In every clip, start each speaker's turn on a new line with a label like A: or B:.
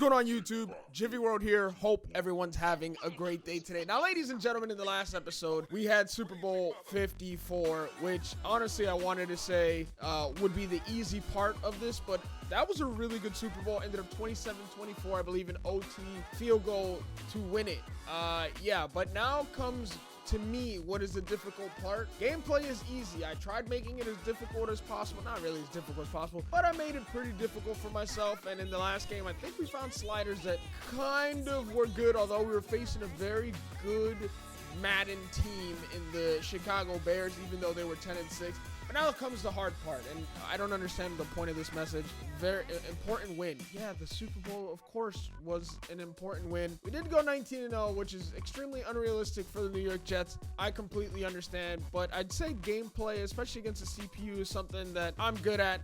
A: going on YouTube? Gyvi World here. Hope everyone's having a great day today. Now, ladies and gentlemen, in the last episode, we had Super Bowl 54, which honestly I wanted to say would be the easy part of this, but that was a really good Super Bowl. Ended up 27-24, I believe, an OT field goal to win it. Yeah, but now comes, to me, what is the difficult part? Gameplay is easy. I tried making it as difficult as possible. Not really as difficult as possible, but I made it pretty difficult for myself. And in the last game, I think we found sliders that kind of were good, although we were facing a very good Madden team in the Chicago Bears, even though they were 10-6. But now comes the hard part, and I don't understand the point of this message. Very important win. Yeah, the Super Bowl, of course, was an important win. We did go 19-0, which is extremely unrealistic for the New York Jets. I completely understand, but I'd say gameplay, especially against the CPU, is something that I'm good at.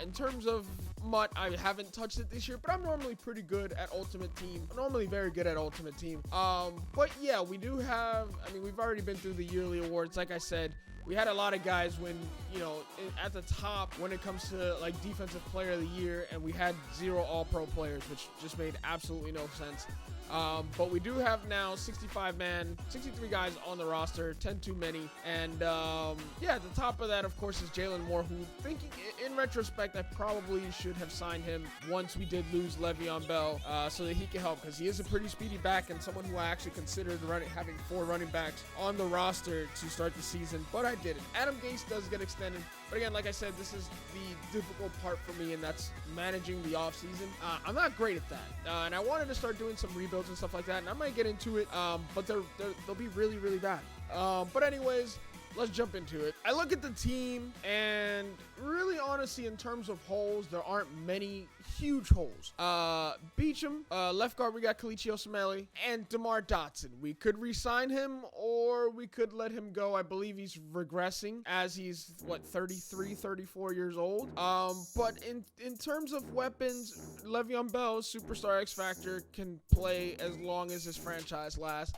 A: In terms of MUT, I haven't touched it this year, but I'm normally pretty good at Ultimate Team. I'm normally very good at Ultimate Team. But yeah, we do have, I mean, we've already been through the yearly awards. Like I said, we had a lot of guys when, you know, at the top when it comes to like defensive player of the year, and we had 0 all-pro players, which just made absolutely no sense. But we do have now 63 guys on the roster, 10 too many. And yeah, at the top of that, of course, is Jalen Moore, who, thinking in retrospect, I probably should have signed him once we did lose Le'Veon Bell, so that he can help, because he is a pretty speedy back and someone who I actually considered having 4 running backs on the roster to start the season, but I didn't. Adam Gase does get extended, but again, like I said, this is the difficult part for me, and that's managing the offseason. I'm not great at that, and I wanted to start doing some rebuilds and stuff like that, and I might get into it, but they'll be really, really bad. But anyways, let's jump into it. I look at the team, and really, honestly, in terms of holes, there aren't many huge holes. Beecham, left guard, we got Kalichi Osemele, and DeMar Dotson. We could re-sign him, or we could let him go. I believe he's regressing, as he's, what, 33, 34 years old. But in terms of weapons, Le'Veon Bell, superstar X Factor, can play as long as his franchise lasts.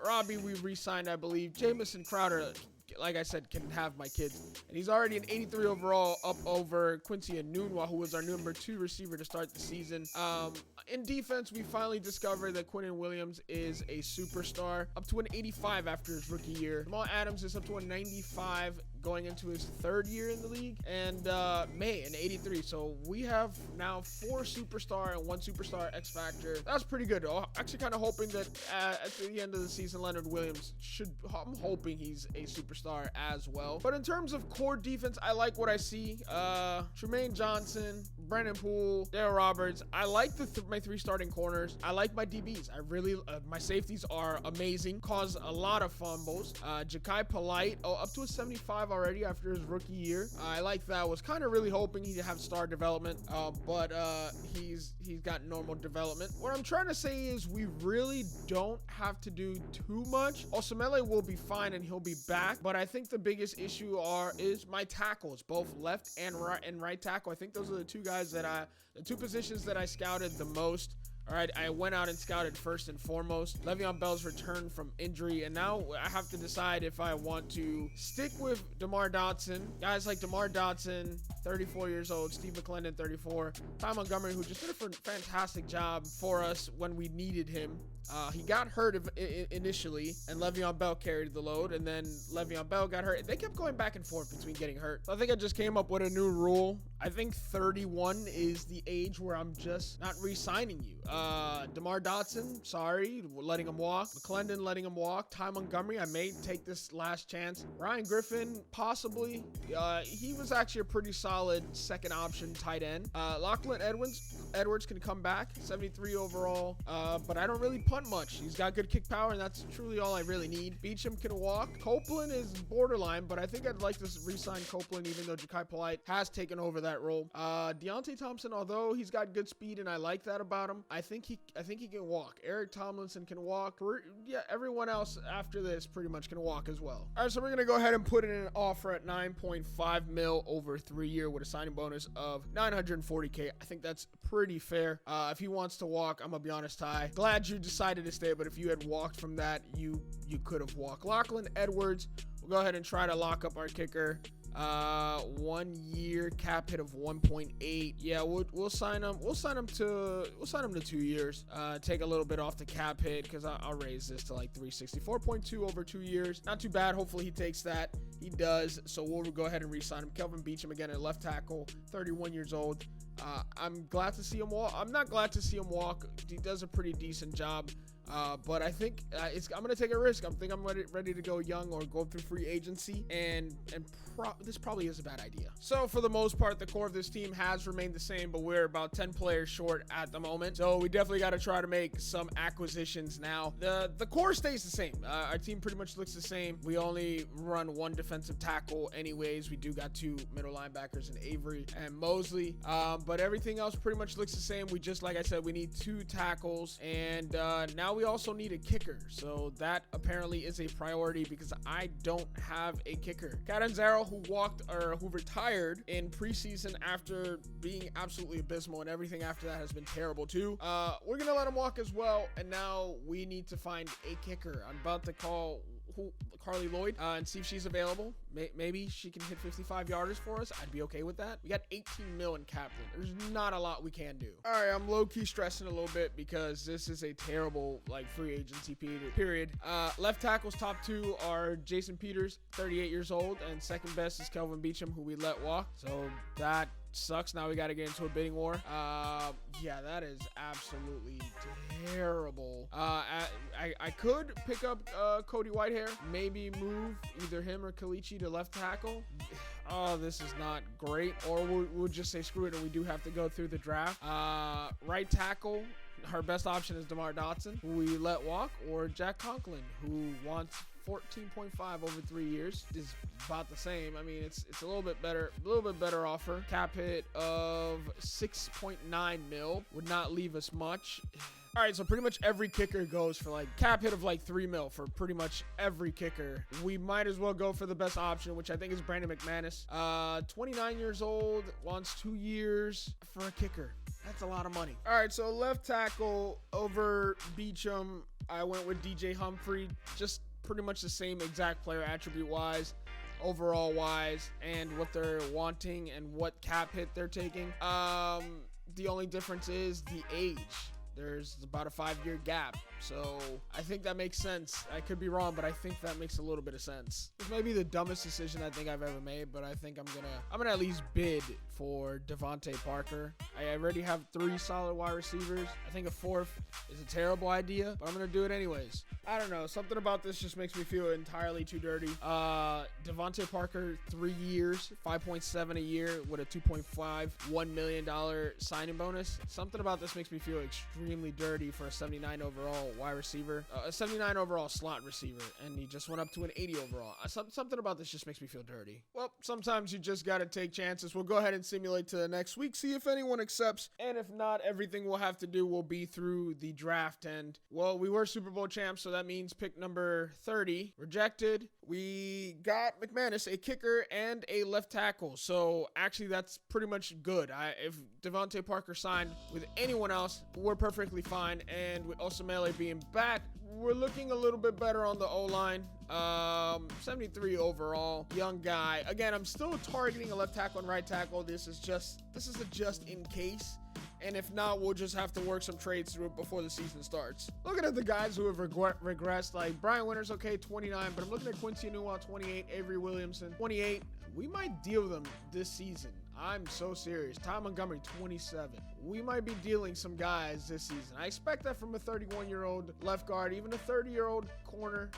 A: Robbie, we re-signed, I believe. Jamison Crowder, like I said, can have my kids. And he's already an 83 overall, up over Quincy Enunwa, who was our number 2 receiver to start the season. In defense, we finally discovered that Quinnen Williams is a superstar, up to an 85 after his rookie year. Jamal Adams is up to a 95 going into his 3rd year in the league, and May an 83. So we have now 4 superstar and 1 superstar X Factor. That's pretty good. Actually, kind of hoping that at the end of the season, Leonard Williams I'm hoping he's a superstar as well. But in terms of core defense, I like what I see. Tremaine Johnson, Brandon Poole, Dale Roberts. I like my 3 starting corners. I like my DBs. I really, my safeties are amazing. Cause a lot of fumbles. Ja'Kai Polite, up to a 75 already after his rookie year. I like that. Was kind of really hoping he'd have star development, but he's got normal development. What I'm trying to say is we really don't have to do too much. Osemele will be fine and he'll be back, but I think the biggest issue is my tackles, both left and right tackle. I think those are the 2 guys the 2 positions that I scouted the most. All right, I went out and scouted first and foremost. Le'Veon Bell's return from injury, and now I have to decide if I want to stick with DeMar Dotson. Guys like DeMar Dotson, 34 years old, Steve McClendon, 34. Ty Montgomery, who just did a fantastic job for us when we needed him. He got hurt initially, and Le'Veon Bell carried the load, and then Le'Veon Bell got hurt. They kept going back and forth between getting hurt. So I think I just came up with a new rule. I think 31 is the age where I'm just not re-signing you. DeMar Dotson, sorry, letting him walk. McClendon, letting him walk. Ty Montgomery, I may take this last chance. Ryan Griffin, possibly. He was actually a pretty solid second option tight end. Lachlan Edwards can come back, 73 overall, but I don't really punt much. He's got good kick power, and that's truly all I really need. Beecham can walk. Copeland is borderline, but I think I'd like to re-sign Copeland, even though Ja'Kai Polite has taken over that role. Deontay Thompson, although he's got good speed, and I like that about him, I think he can walk. Eric Tomlinson can walk. Yeah, everyone else after this pretty much can walk as well. All right, so we're gonna go ahead and put in an offer at 9.5 mil over 3 year with a signing bonus of 940K. I think that's pretty fair. If he wants to walk, I'm gonna be honest, Ty, glad you decided to stay, but if you had walked from that, you could have walked. Lachlan Edwards, we'll go ahead and try to lock up our kicker. 1 year cap hit of 1.8. Yeah, we'll sign him. We'll sign him to 2 years. Take a little bit off the cap hit because I'll raise this to like 364.2 over 2 years. Not too bad. Hopefully he takes that. He does. So we'll go ahead and re-sign him. Kelvin Beachum again at left tackle, 31 years old. I'm glad to see him walk. I'm not glad to see him walk. He does a pretty decent job. But I think I'm gonna take a risk. I'm ready to go young or go through free agency, and this probably is a bad idea. So for the most part, the core of this team has remained the same, but we're about 10 players short at the moment. So we definitely got to try to make some acquisitions now. The core stays the same. Our team pretty much looks the same. We only run 1 defensive tackle anyways. We do got 2 middle linebackers in Avery and Mosley, but everything else pretty much looks the same. We just, like I said, we need 2 tackles, and now we also need a kicker. So that apparently is a priority because I don't have a kicker. Catanzaro, who retired in preseason after being absolutely abysmal, and everything after that has been terrible too. We're gonna let him walk as well, and now we need to find a kicker. I'm about to call Carly Lloyd and see if she's available. Maybe she can hit 55 yarders for us. I'd be okay with that. We got 18 mil in captain. There's not a lot we can do. All right, I'm low-key stressing a little bit because this is a terrible like free agency period. Left tackles top 2 are Jason Peters, 38 years old, and second best is Kelvin Beachum, who we let walk. So that sucks. Now we got to get into a bidding war. Yeah, that is absolutely terrible. I could pick up Cody Whitehair, maybe move either him or Kalichi to left tackle. Oh, this is not great. Or we'll just say screw it, and we do have to go through the draft. Right tackle, our best option is DeMar Dotson, who we let walk, or Jack Conklin, who wants 14.5 over 3 years. Is about the same. I mean, it's a little bit better offer. Cap hit of 6.9 mil would not leave us much. All right, so pretty much every kicker goes for like cap hit of like 3 mil for pretty much every kicker. We might as well go for the best option, which I think is Brandon McManus. 29 years old, wants 2 years for a kicker. That's a lot of money. All right, so left tackle over Beachum, I went with DJ Humphrey. Just pretty much the same exact player attribute wise, overall wise, and what they're wanting and what cap hit they're taking. The only difference is the age. There's about a 5-year gap, so I think that makes sense. I could be wrong, but I think that makes a little bit of sense. This may be the dumbest decision I think I've ever made, but I think I'm gonna at least bid for Devontae Parker. I already have 3 solid wide receivers. I think a 4th is a terrible idea, but I'm gonna do it anyways. I don't know, something about this just makes me feel entirely too dirty. Devontae Parker, 3 years, 5.7 a year with a $2.51 million signing bonus. Something about this makes me feel extremely dirty for a 79 overall wide receiver, a 79 overall slot receiver, and he just went up to an 80 overall. Something about this just makes me feel dirty. Well, sometimes you just got to take chances. We'll go ahead and simulate to the next week, see if anyone accepts, and if not, everything we'll have to do will be through the draft. And well, we were Super Bowl champs, so that means pick number 30 rejected. We got McManus, a kicker, and a left tackle. So actually, that's pretty much good. If Devontae Parker signed with anyone else, we're perfectly fine. And with Osamele being back, we're looking a little bit better on the O-line. 73 overall, young guy. Again, I'm still targeting a left tackle and right tackle. This is a just in case. And if not, we'll just have to work some trades through it before the season starts. Looking at the guys who have regressed, like Brian Winters, okay, 29, but I'm looking at Quincy Newell, 28, Avery Williamson, 28. We might deal them this season. I'm so serious. Ty Montgomery, 27. We might be dealing some guys this season. I expect that from a 31-year-old left guard, even a 30-year-old corner.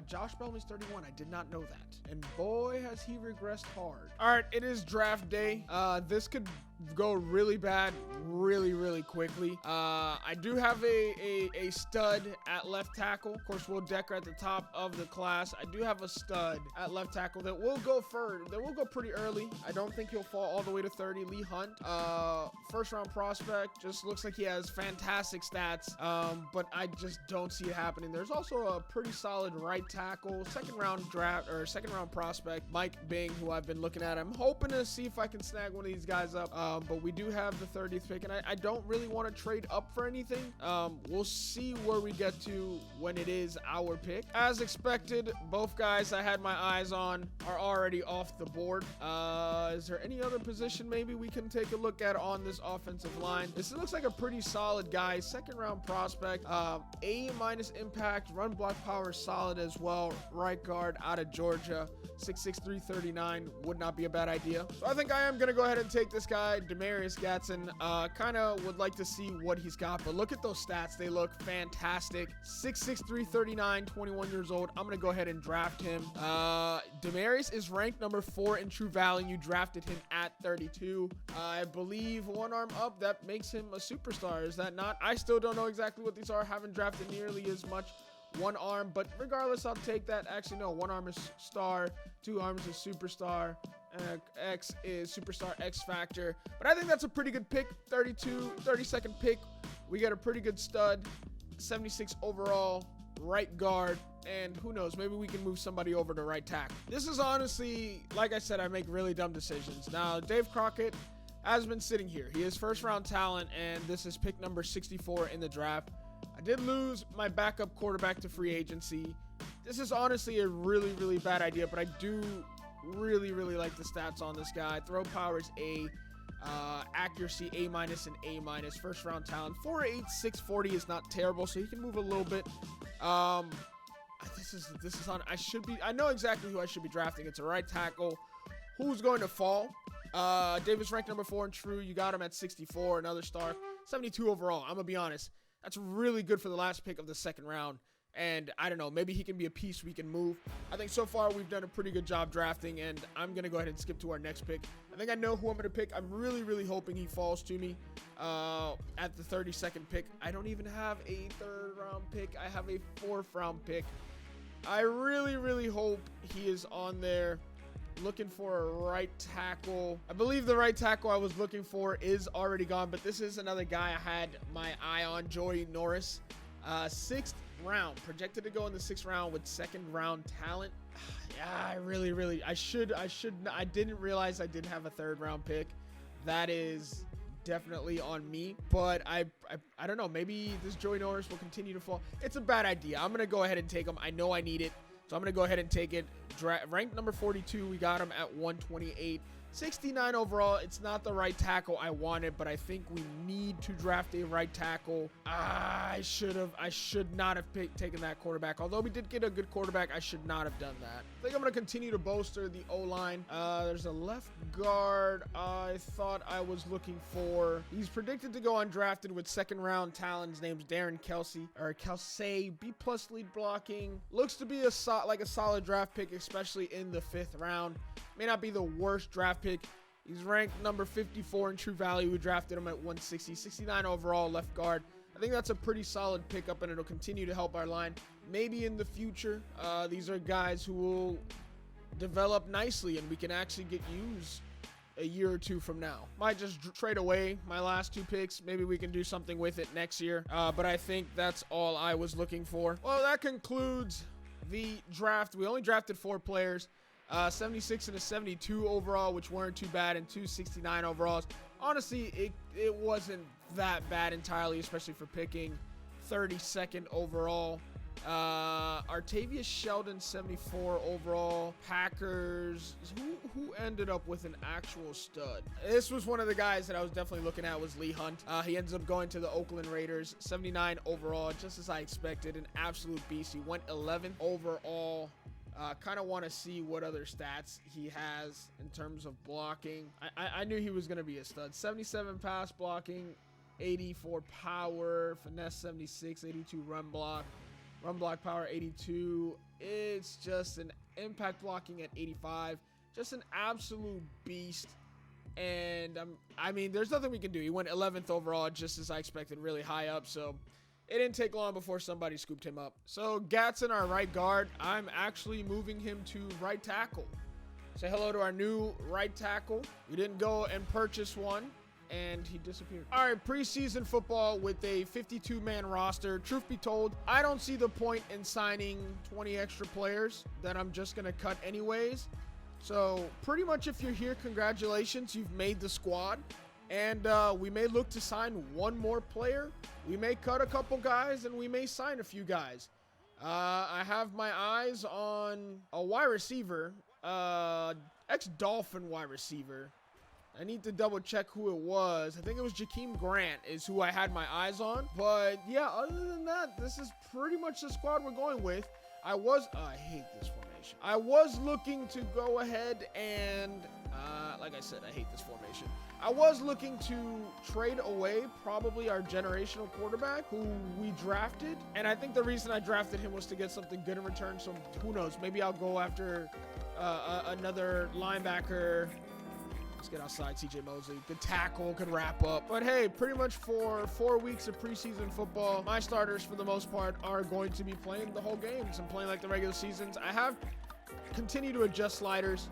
A: Josh Bellman's 31. I did not know that. And boy, has he regressed hard. All right, it is draft day. This could go really bad really quickly. I do have a stud at left tackle. Of course, Will Decker at the top of the class. I do have a stud at left tackle that will go pretty early. I don't think he'll fall all the way to 30. Lee Hunt, first round prospect. Just looks like he has fantastic stats, but I just don't see it happening. There's also a pretty solid right tackle, second round prospect, Mike Bing, who I've been looking at. I'm hoping to see if I can snag one of these guys up, but we do have the 30th pick, and I don't really want to trade up for anything. We'll see where we get to when it is our pick. As expected, both guys I had my eyes on are already off the board. Is there any other position maybe we can take a look at on this offensive line? This looks like a pretty solid guy, second round prospect, A- impact, run block power solid as well, right guard out of Georgia, 6'6", 339, would not be a bad idea. So I think I am gonna go ahead and take this guy, Demarius Gatson. Kind of would like to see what he's got, but look at those stats, they look fantastic. 6'6", 339, 21 years old. I'm gonna go ahead and draft him. Demarius is ranked number 4 in true value. You drafted him at 32. I believe one arm up, that makes him a superstar. Is that not? I still don't know exactly what these are. Haven't drafted nearly as much. One arm, but regardless, I'll take that. Actually, no, one arm is star, 2 arms is superstar, X is superstar X factor. But I think that's a pretty good pick. 32nd pick. We got a pretty good stud, 76 overall, right guard, and who knows, maybe we can move somebody over to right tackle. This is honestly, like I said, I make really dumb decisions. Now, Dave Crockett has been sitting here. He is first round talent, and this is pick number 64 in the draft. I did lose my backup quarterback to free agency. This is honestly a really, really bad idea, but I do really, really like the stats on this guy. Throw power is A, accuracy A- and A-. First round talent, 4'8", 640 is not terrible, so he can move a little bit. This is on. I know exactly who I should be drafting. It's a right tackle. Who's going to fall? Davis ranked number 4 in true. You got him at 64, another star, 72 overall. I'm gonna be honest. That's really good for the last pick of the second round. And I don't know, maybe he can be a piece we can move. I think so far we've done a pretty good job drafting, and I'm going to go ahead and skip to our next pick. I think I know who I'm going to pick. I'm really, really hoping he falls to me at the 32nd pick. I don't even have a 3rd round pick. I have a 4th round pick. I really, really hope he is on there. Looking for a right tackle. I believe the right tackle I was looking for is already gone, but this is another guy I had my eye on, Joey Norris. 6th round, projected to go in the 6th round with 2nd round talent. Yeah, I didn't realize I didn't have a 3rd round pick. That is definitely on me, but I don't know, maybe this Joey Norris will continue to fall. It's a bad idea. I'm gonna go ahead and take him. I know I need it, so I'm gonna go ahead and take it. Ranked number 42, we got him at 128, 69 overall. It's not the right tackle I wanted, but I think we need to draft a right tackle. I should not have taken that quarterback. Although we did get a good quarterback, I should not have done that. I think I'm going to continue to bolster the O-line. There's a left guard I thought I was looking for. He's predicted to go undrafted with 2nd round talent. His name's Darren Kelsey, B+ lead blocking. Looks to be a solid draft pick, especially in the 5th round. May not be the worst draft pick. He's ranked number 54 in true value. We drafted him at 160, 69 overall, left guard. I think that's a pretty solid pickup, and it'll continue to help our line. Maybe in the future, these are guys who will develop nicely, and we can actually get used a year or 2 from now. Might just trade away my last 2 picks. Maybe we can do something with it next year. But I think that's all I was looking for. Well, that concludes the draft. We only drafted 4 players. 76 and a 72 overall, which weren't too bad, and 269 overalls. Honestly, it wasn't that bad entirely, especially for picking 32nd overall. Artavius Sheldon, 74 overall. Packers. Who ended up with an actual stud? This was one of the guys that I was definitely looking at, was Lee Hunt. He ends up going to the Oakland Raiders, 79 overall, just as I expected. An absolute beast. He went 11th overall. Kind of want to see what other stats he has in terms of blocking. I knew he was going to be a stud. 77 pass blocking, 84 power, finesse 76, 82 run block power 82. It's just an impact blocking at 85. Just an absolute beast. And I mean, there's nothing we can do. He went 11th overall, just as I expected, really high up. So it didn't take long before somebody scooped him up. So Gatson, our right guard, I'm actually moving him to right tackle. Say hello to our new right tackle. We didn't go and purchase one, and he disappeared. All right, preseason football with a 52-man roster. Truth be told, I don't see the point in signing 20 extra players that I'm just going to cut anyways. So pretty much if you're here, congratulations, you've made the squad. And we may look to sign one more player. We may cut a couple guys, and we may sign a few guys. I have my eyes on a wide receiver, ex-Dolphin wide receiver. I need to double check who it was. I think it was Jakeem Grant is who I had my eyes on. But yeah, other than that, this is pretty much the squad we're going with. I hate this formation. I was looking to go ahead and, like I said, I hate this formation. I was looking to trade away probably our generational quarterback who we drafted. And I think the reason I drafted him was to get something good in return. So who knows? Maybe I'll go after another linebacker. Let's get outside, CJ Mosley. The tackle could wrap up. But hey, pretty much for 4 weeks of preseason football, my starters for the most part are going to be playing the whole games and playing like the regular seasons. I have continued to adjust sliders.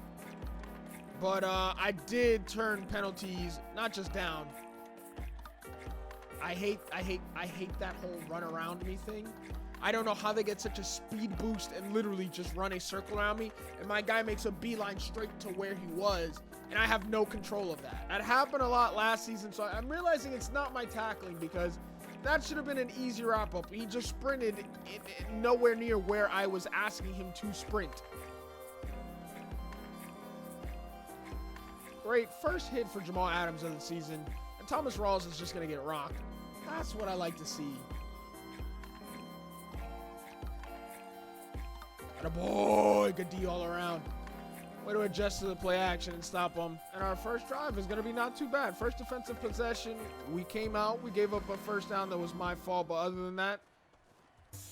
A: But I did turn penalties, not just down. I hate that whole run around me thing. I don't know how they get such a speed boost and literally just run a circle around me. And my guy makes a beeline straight to where he was. And I have no control of that. That happened a lot last season. So I'm realizing it's not my tackling because that should have been an easy wrap up. He just sprinted nowhere near where I was asking him to sprint. Great first hit for Jamal Adams of the season. And Thomas Rawls is just going to get rocked. That's what I like to see. Attaboy, good D all around. Way to adjust to the play action and stop them. And our first drive is going to be not too bad. First defensive possession, we came out. We gave up a first down that was my fault. But other than that,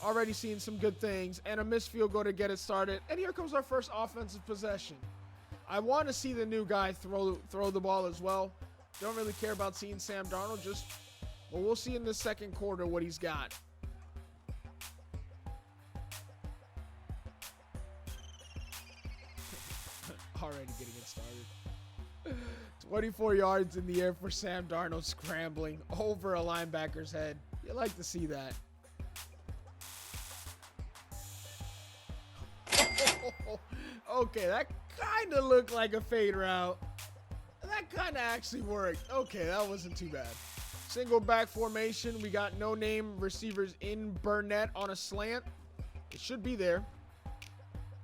A: already seeing some good things. And a missed field goal to get it started. And here comes our first offensive possession. I want to see the new guy throw the ball as well. Don't really care about seeing Sam Darnold. Well, we'll see in the second quarter what he's got. Already getting it started. 24 yards in the air for Sam Darnold scrambling over a linebacker's head. You like to see that. Okay, that kind of looked like a fade route. That kind of actually worked. Okay, that wasn't too bad. Single back formation. We got no name receivers in Burnett on a slant. It should be there.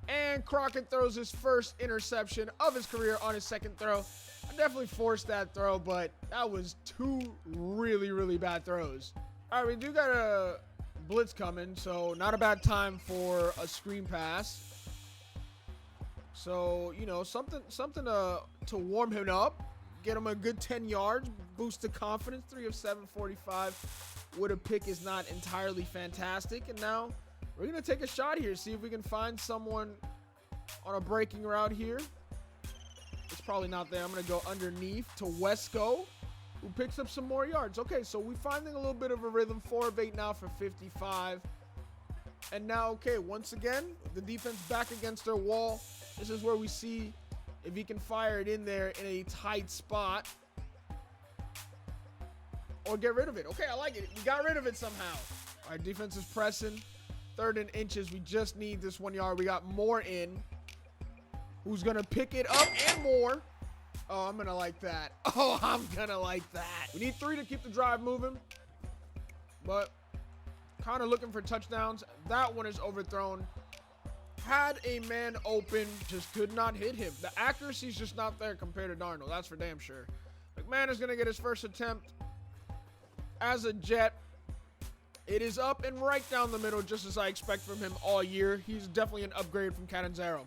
A: And Crockett throws his first interception of his career on his second throw. I definitely forced that throw, but that was two really, really bad throws. All right, we do got a blitz coming, so not a bad time for a screen pass. So, you know, something to warm him up, get him a good 10 yards, boost the confidence. 3 of 745 with a pick is not entirely fantastic. And now we're going to take a shot here, see if we can find someone on a breaking route here. It's probably not there. I'm going to go underneath to Wesco, who picks up some more yards. Okay, so we're finding a little bit of a rhythm. 4 of 8 now for 55. And now, okay, once again, the defense back against their wall. This is where we see if he can fire it in there in a tight spot. Or get rid of it. Okay, I like it. We got rid of it somehow. All right, defense is pressing. 3rd and inches. We just need this 1 yard. We got more in. Who's going to pick it up and more? Oh, I'm going to like that. Oh, I'm going to like that. We need 3 to keep the drive moving. But kind of looking for touchdowns. That one is overthrown. Had a man open, just could not hit him. The accuracy's just not there compared to Darnold. That's for damn sure. McMahon is going to get his first attempt as a Jet. It is up and right down the middle, just as I expect from him all year. He's definitely an upgrade from Catanzaro.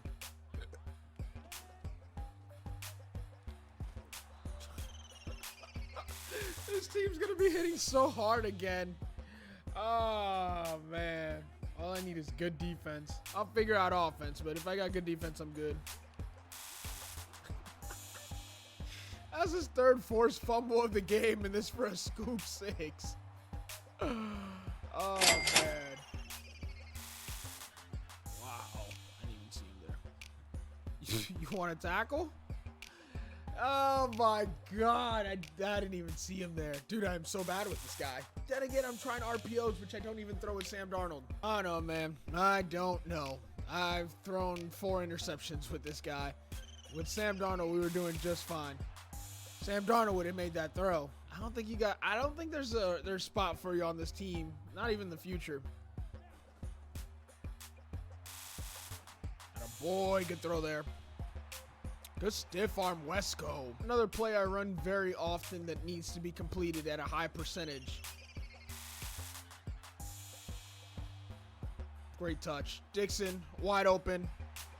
A: This team's going to be hitting so hard again. Oh, man. All I need is good defense. I'll figure out offense, but if I got good defense, I'm good. That's his 3rd forced fumble of the game, and this for a scoop 6. Oh, man. Wow. I didn't even see him there. You want to tackle? Oh my God, I didn't even see him there. Dude, I'm so bad with this guy. Then again, I'm trying RPOs, which I don't even throw with Sam Darnold. I don't know, man. I don't know. I've thrown 4 interceptions with this guy. With Sam Darnold, we were doing just fine. Sam Darnold would have made that throw. I don't think there's a spot for you on this team. Not even the future. Boy, good throw there. Good stiff arm Wesco. Another play I run very often that needs to be completed at a high percentage. Great touch. Dixon, wide open.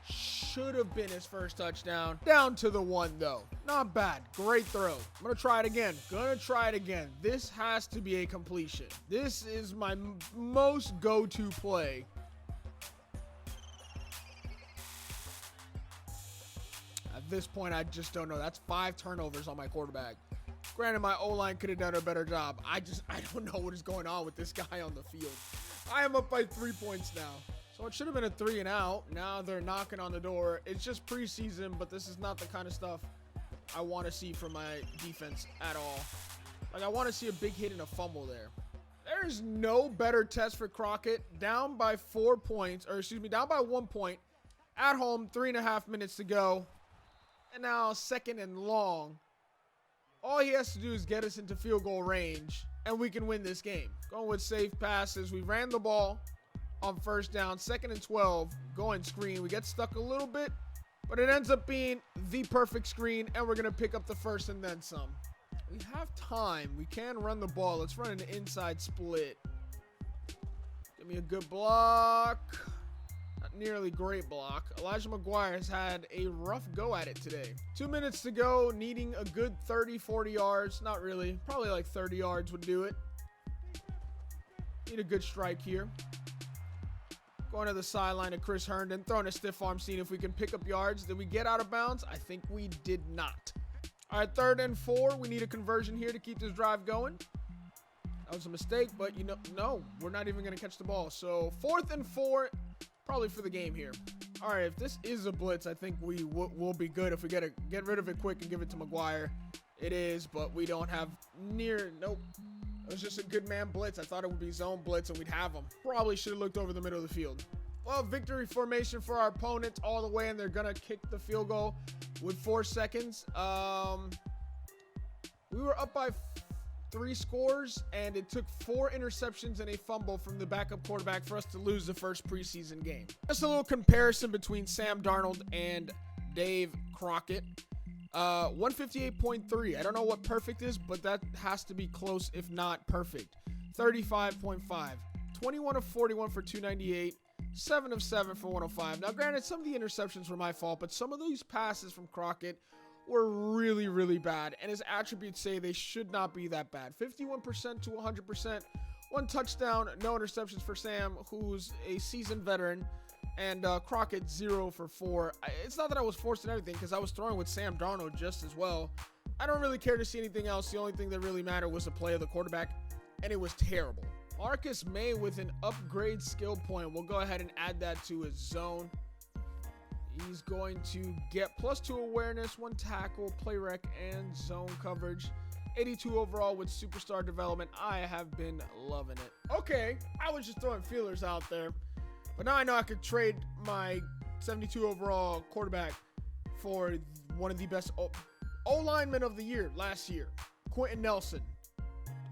A: Should have been his first touchdown. Down to the 1, though. Not bad. Great throw. I'm going to try it again. This has to be a completion. This is my most go-to play. At this point, I just don't know. That's 5 turnovers on my quarterback. Granted, my O-line could have done a better job. I don't know what is going on with this guy on the field. I am up by 3 points now. So it should have been a 3 and out. Now they're knocking on the door. It's just preseason, but this is not the kind of stuff I want to see from my defense at all. Like, I want to see a big hit and a fumble there. There's no better test for Crockett. Down by 4 points, or excuse me, down by 1 point. At home, 3.5 minutes to go. And now 2nd and long. All he has to do is get us into field goal range, and we can win this game. Going with safe passes. We ran the ball on 1st down, 2nd and 12. Going screen. We get stuck a little bit, but it ends up being the perfect screen, and we're going to pick up the 1st and then some. We have time. We can run the ball. Let's run an inside split. Give me a good block. Not nearly great block. Elijah McGuire has had a rough go at it today. 2 minutes to go, needing a good 30, 40 yards. Not really. Probably like 30 yards would do it. Need a good strike here. Going to the sideline to Chris Herndon. Throwing a stiff arm, seeing if we can pick up yards. Did we get out of bounds? I think we did not. All right, 3rd and 4. We need a conversion here to keep this drive going. That was a mistake, but no, we're not even going to catch the ball. So 4th and 4. Probably for the game here. All right, if this is a blitz, I think we will be good if we get rid of it quick and give it to McGuire. It is, but we don't have nope. It was just a good man blitz. I thought it would be zone blitz and we'd have them. Probably should have looked over the middle of the field. Well, victory formation for our opponents all the way, and they're going to kick the field goal with 4 seconds. We were up by 3 scores, and it took 4 interceptions and a fumble from the backup quarterback for us to lose the first preseason game. Just a little comparison between Sam Darnold and Dave Crockett. 158.3. I don't know what perfect is, but that has to be close, if not perfect. 35.5. 21 of 41 for 298. 7 of 7 for 105. Now, granted, some of the interceptions were my fault, but some of these passes from Crockett were really, really bad, and his attributes say they should not be that bad. 51% to 100%, 1 touchdown, no interceptions for Sam, who's a seasoned veteran, and Crockett 0 for 4. It's not that I was forced in everything, because I was throwing with Sam Darnold just as well. I don't really care to see anything else. The only thing that really mattered was the play of the quarterback, and it was terrible. Marcus May with an upgrade skill point. We'll go ahead and add that to his zone. He's going to get +2 awareness, 1 tackle, play rec, and zone coverage. 82 overall with superstar development. I have been loving it. Okay, I was just throwing feelers out there, but now I know I could trade my 72 overall quarterback for one of the best O-linemen of the year last year, Quentin Nelson.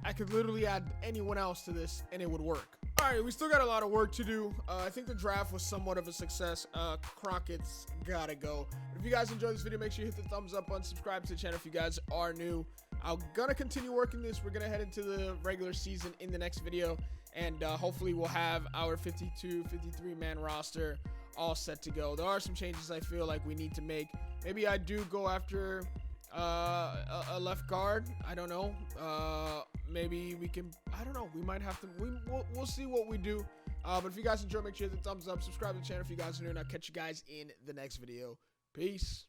A: I could literally add anyone else to this, and it would work. All right, we still got a lot of work to do. I think the draft was somewhat of a success. Crockett's gotta go. If you guys enjoyed this video, make sure you hit the thumbs up button, subscribe to the channel if you guys are new. I'm gonna continue working this. We're gonna head into the regular season in the next video, and hopefully we'll have our 53 man roster all set to go. There are some changes I feel like we need to make. Maybe I do go after a left guard. I don't know. Maybe we can, I don't know, we might have to, we'll see what we do. But if you guys enjoy, make sure you hit the thumbs up, subscribe to the channel if you guys are new, and I'll catch you guys in the next video. Peace.